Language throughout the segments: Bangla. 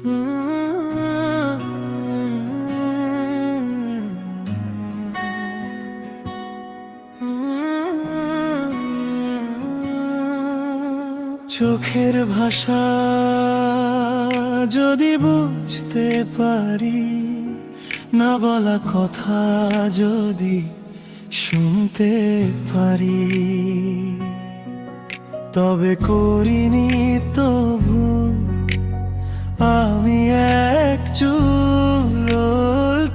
চোখের ভাষা যদি বুঝতে পারি, না বলা কথা যদি শুনতে পারি, তবে করিনি তো ভুল আমি এক চুল।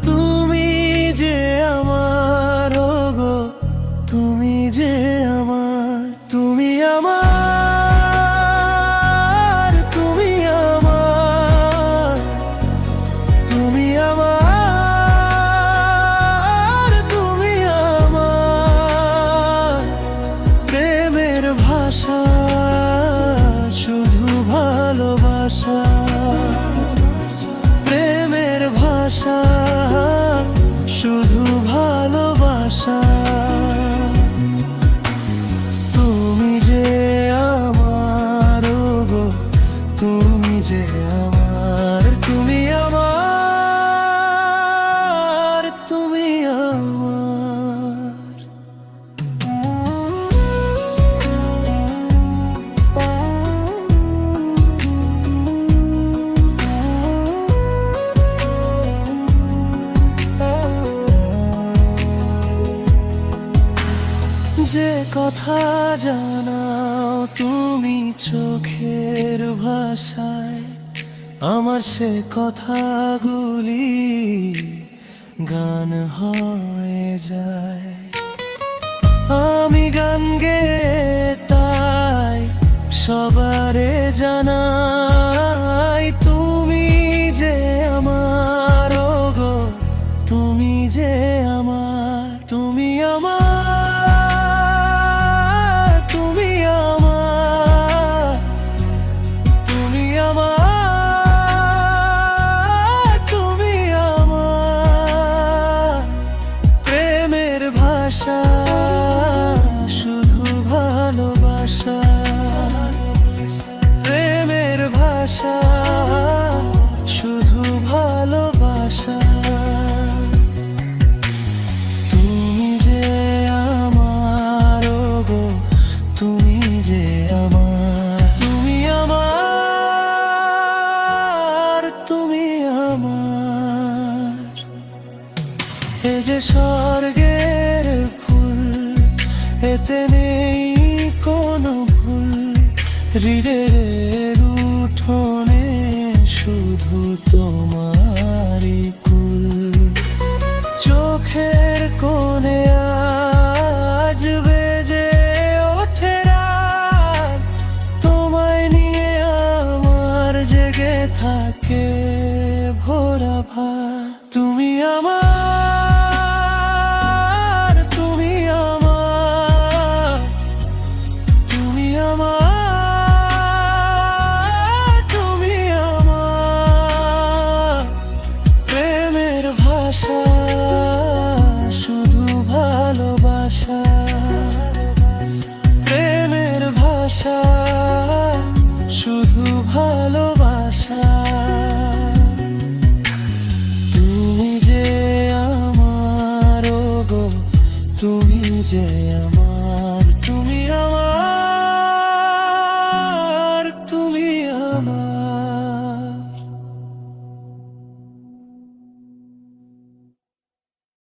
তুমি যে আমার গো, তুমি যে আমার, তুমি আমার, তুমি আমার, তুমি আমার, তুমি আমার। প্রেমের ভাষা শুধু ভালোবাসা, প্রেমের ভাষা শুধু ভালোবাসা। তুমি যে আমার গো, তুমি যে আমার, তুমি আমার, তুমি আমার। যে কথা জানাও তুমি চোখের ভাষায়, আমার সে কথাগুলি গান হয়ে যায়। আমি গান গেয়ে তাই সবারে জানাই, তুমি যে আমার গো, তুমি যে আমার, তুমি আমার, তুমি আমার, তুমি আমার, তুমি আমার। প্রেমের ভাষা শুধু ভালোবাসা, প্রেমের ভাষা শুধু ভালোবাসা। তুমি যে আমার গো, তুমি যে আমার, তুমি আমার, তুমি আমার। এ যে স্বর্গের ফুল, এতে নেই কোনো ভুল, হৃদয়ের উঠোনে শুধু তোমারই কুল। চোখের কোণে আজ বেজে ওঠে রাত, তোমায় নিয়ে আমার জেগে থাকে ভোরা ভাত। তুমি আমার, তুমি আমার, তুমি আমার, তুমি আমার। প্রেমের ভাষা শুধু ভালোবাসা, প্রেমের ভাষা শুধু ভালোবাসা। তুমি যে আমার গো, তুমি যে আমার।